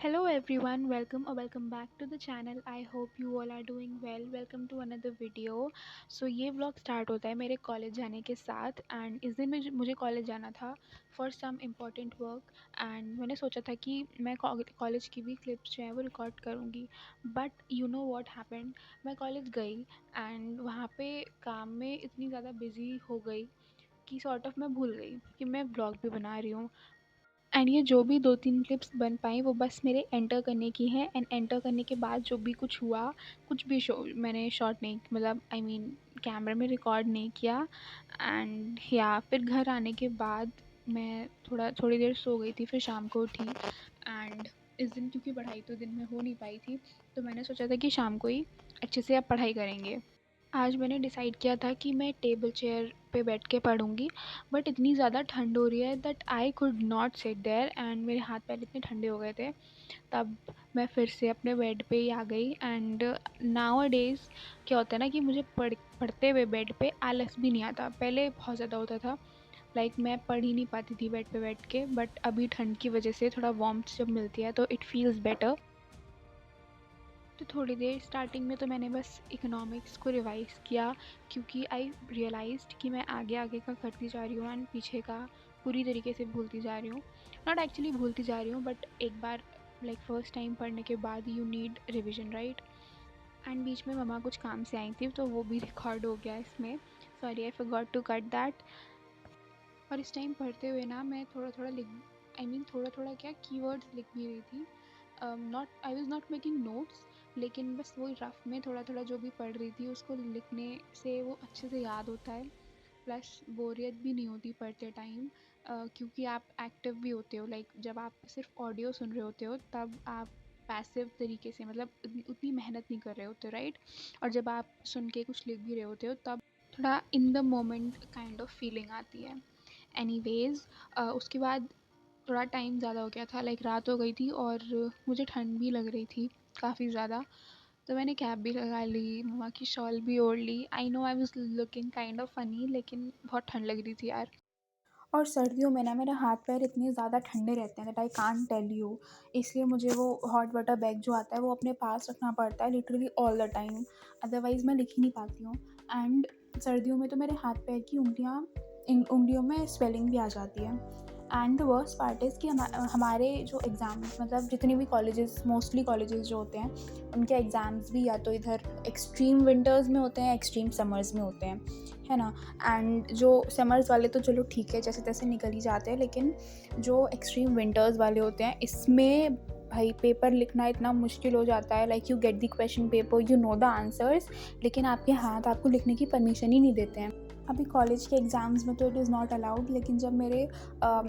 Hello everyone, welcome or welcome back to the channel. I hope you all are doing well. Welcome to another video. ये vlog start होता है मेरे college जाने के साथ and इस दिन मुझे कॉलेज जाना था for some important work and मैंने सोचा था कि मैं कॉलेज की भी क्लिप्स जो हैं वो रिकॉर्ड करूँगी but you know what happened. मैं कॉलेज गई एंड वहाँ पे काम में इतनी ज़्यादा बिजी हो गई कि सॉर्ट ऑफ मैं भूल गई कि मैं व्लॉग भी बना रही हूँ। एंड ये जो भी 2-3 क्लिप्स बन पाई वो बस मेरे एंटर करने की हैं एंड एंटर करने के बाद जो भी कुछ हुआ, कुछ भी मैंने शॉट नहीं मतलब आई मीन कैमरा में रिकॉर्ड नहीं किया। एंड या फिर घर आने के बाद मैं थोड़ी देर सो गई थी, फिर शाम को उठी एंड इस दिन क्योंकि पढ़ाई तो दिन में हो नहीं पाई थी, तो मैंने सोचा था कि शाम को ही अच्छे से अब पढ़ाई करेंगे। आज मैंने डिसाइड किया था कि मैं टेबल चेयर पे बैठ के पढ़ूँगी बट इतनी ज़्यादा ठंड हो रही है that I could not sit there and मेरे हाथ पैर इतने ठंडे हो गए थे। तब मैं फिर से अपने बेड पे ही आ गई एंड नाउ अ डेज़ क्या होता है ना कि मुझे पढ़ते हुए बेड पे आलस भी नहीं आता। पहले बहुत ज़्यादा होता था, लाइक मैं पढ़ ही नहीं पाती थी बेड पे बैठ के, बट अभी ठंड की वजह से थोड़ा वार्मथ जब मिलती है तो इट फील्स बेटर। तो थोड़ी देर स्टार्टिंग में तो मैंने बस इकोनॉमिक्स को रिवाइज़ किया क्योंकि आई रियलाइज्ड कि मैं आगे आगे का करती जा रही हूँ एंड पीछे का पूरी तरीके से भूलती जा रही हूँ। नॉट एक्चुअली भूलती जा रही हूँ बट एक बार लाइक फर्स्ट टाइम पढ़ने के बाद you need revision, right. And बीच में मम्मा कुछ काम से आई थी तो वो भी रिकॉर्ड हो गया इसमें। Sorry I forgot to cut that. और इस टाइम पढ़ते हुए ना मैं थोड़ा थोड़ा लिख आई मीन थोड़ा थोड़ा क्या कीवर्ड्स लिख भी रही थी। Not I was not making notes, लेकिन बस वही रफ में थोड़ा थोड़ा जो भी पढ़ रही थी उसको लिखने से वो अच्छे से याद होता है। प्लस बोरियत भी नहीं होती पढ़ते टाइम, क्योंकि आप एक्टिव भी होते हो। लाइक जब आप सिर्फ ऑडियो सुन रहे होते हो तब आप पैसिव तरीके से मतलब उतनी मेहनत नहीं कर रहे होते, राइट। और जब आप सुन के कुछ लिख भी रहे होते हो तब थोड़ा in the moment kind of feeling आती है। एनीवेज़ उसके बाद थोड़ा टाइम ज़्यादा हो गया था, लाइक रात हो गई थी और मुझे ठंड भी लग रही थी काफ़ी ज़्यादा। तो मैंने कैप भी लगा ली, मम्मा की शॉल भी ओढ़ ली। I know I was looking kind of funny, लेकिन बहुत ठंड लग रही थी यार। और सर्दियों में ना मेरे हाथ पैर इतने ज़्यादा ठंडे रहते हैं that I can't tell you. इसलिए मुझे वो हॉट वाटर बैग जो आता है वो अपने पास रखना पड़ता है literally all the time, otherwise मैं लिख ही नहीं पाती हूँ। एंड सर्दियों में तो मेरे हाथ पैर की उंगलियाँ इन उंगलियों में स्वेलिंग भी आ जाती है। And the worst part is कि हमारे जो एग्ज़ाम्स मतलब जितने भी कॉलेजेस मोस्टली कॉलेजेस जो होते हैं उनके एग्ज़ाम्स भी या तो इधर एक्सट्रीम विंटर्स में होते हैं, एक्सट्रीम समर्स में होते हैं, है ना। एंड जो समर्स वाले तो चलो ठीक है जैसे तैसे निकल ही जाते हैं, लेकिन जो एक्सट्रीम विंटर्स वाले होते हैं इसमें भाई पेपर लिखना इतना मुश्किल हो जाता है। Like you get the question paper, you know the answers, लेकिन आपके हाथ आपको लिखने की परमिशन ही नहीं देते हैं। अभी कॉलेज के एग्ज़ाम्स में तो इट इज़ नॉट अलाउड, लेकिन जब मेरे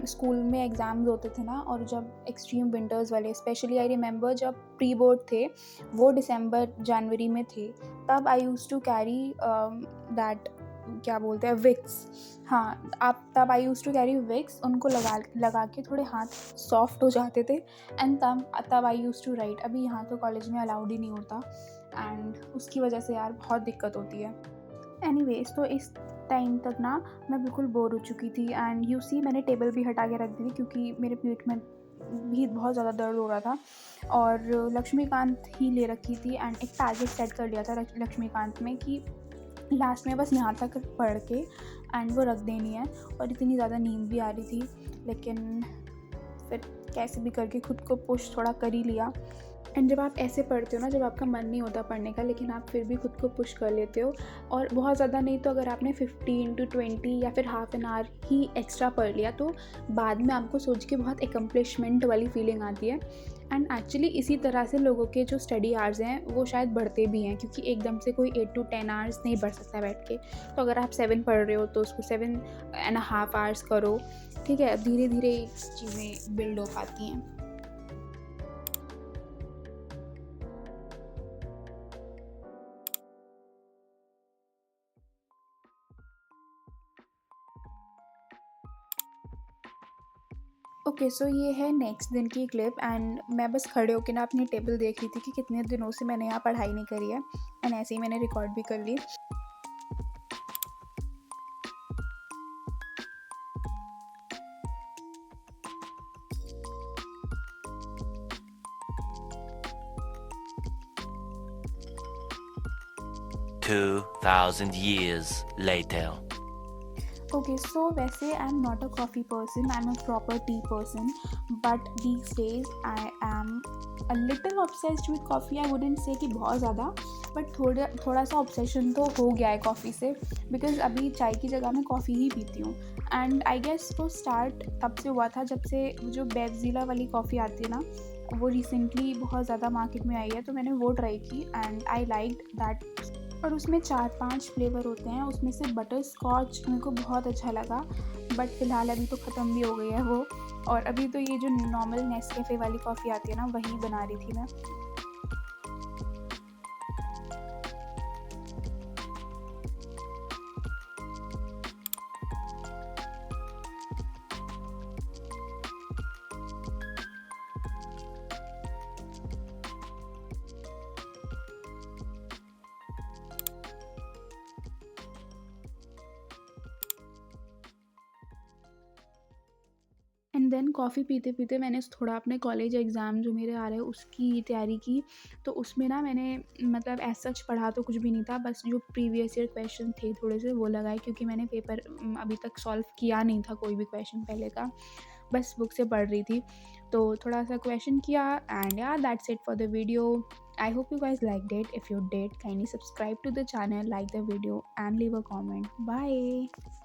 स्कूल में एग्ज़ाम्स होते थे ना और जब एक्सट्रीम विंटर्स वाले, स्पेशली आई रिमेंबर जब प्री बोर्ड थे वो दिसंबर जनवरी में थे, तब आई यूज़ टू कैरी दैट क्या बोलते हैं विक्स। हाँ, आप तब आई यूज़ टू कैरी विक्स, उनको लगा लगा के थोड़े हाथ सॉफ्ट हो जाते थे एंड तब आई यूज़ टू राइट। अभी यहाँ तो कॉलेज में अलाउड ही नहीं होता एंड उसकी वजह से यार बहुत दिक्कत होती है। एनीवेज़ तो इस टाइम तक ना मैं बिल्कुल बोर हो चुकी थी एंड यू सी मैंने टेबल भी हटा के रख दी थी क्योंकि मेरे पीठ में भी बहुत ज़्यादा दर्द हो रहा था। और लक्ष्मीकांत ही ले रखी थी एंड एक टारगेट सेट कर लिया था लक्ष्मीकांत में कि लास्ट में बस यहाँ तक पढ़ के एंड वो रख देनी है। और इतनी ज़्यादा नींद भी आ रही थी, लेकिन फिर कैसे भी करके खुद को पुश थोड़ा कर ही लिया। एंड जब आप ऐसे पढ़ते हो ना, जब आपका मन नहीं होता पढ़ने का लेकिन आप फिर भी खुद को पुश कर लेते हो, और बहुत ज़्यादा नहीं तो अगर आपने 15 to 20 या फिर half an hour he extra पढ़ लिया तो बाद में आपको सोच के बहुत एकम्प्लिशमेंट वाली फीलिंग आती है। एंड एक्चुअली इसी तरह से लोगों के जो स्टडी आवर्स हैं वो शायद बढ़ते भी हैं, क्योंकि एकदम से कोई 8 to 10 आवर्स नहीं बढ़ सकता बैठ के। तो अगर आप 7 पढ़ रहे हो तो उसको 7.5 आवर्स करो, ठीक है। धीरे धीरे चीज़ें बिल्ड हो पाती हैं। ओके, सो ये है नेक्स्ट दिन की क्लिप एंड मैं बस खड़े होकर ना अपनी टेबल देख रही थी कि कितने दिनों से मैंने यहाँ पढ़ाई नहीं करी है एंड ऐसे ही मैंने रिकॉर्ड भी कर ली। 2,000 years later. Okay, so वैसे I am not a coffee person, I am a proper tea person, but these days I am a little obsessed with coffee. I wouldn't say कि बहुत ज़्यादा, but थोड़ा सा obsession तो हो गया है कॉफ़ी से, बिकॉज अभी चाय की जगह मैं कॉफ़ी ही पीती हूँ. एंड आई गेस वो स्टार्ट तब से हुआ था जब से जो बेवज़ीला वाली कॉफ़ी आती है ना, वो रिसेंटली बहुत ज़्यादा मार्केट में आई है, तो मैंने वो ट्राई की एंड आई लाइक दैट. और उसमें 4-5 फ्लेवर होते हैं, उसमें से बटर स्कॉच मेरे को बहुत अच्छा लगा, बट फ़िलहाल अभी तो ख़त्म भी हो गई है वो. और अभी तो ये जो नॉर्मल नेस्कैफ़े वाली कॉफ़ी आती है ना, वही बना रही थी मैं. एंड देन कॉफ़ी पीते-पीते मैंने थोड़ा अपने कॉलेज एग्ज़ाम जो मेरे आ रहे हैं उसकी तैयारी की. तो उसमें ना मैंने मतलब एज़ सच पढ़ा तो कुछ भी नहीं था, बस जो प्रीवियस ईयर क्वेश्चन थे थोड़े से वो लगाए, क्योंकि मैंने पेपर अभी तक सॉल्व किया नहीं था कोई भी क्वेश्चन पहले का, बस बुक से पढ़ रही थी. तो थोड़ा सा क्वेश्चन किया एंड या that's it for the video. I hope you guys liked it. If you did, kindly subscribe to the channel, like the video and leave a comment. Bye.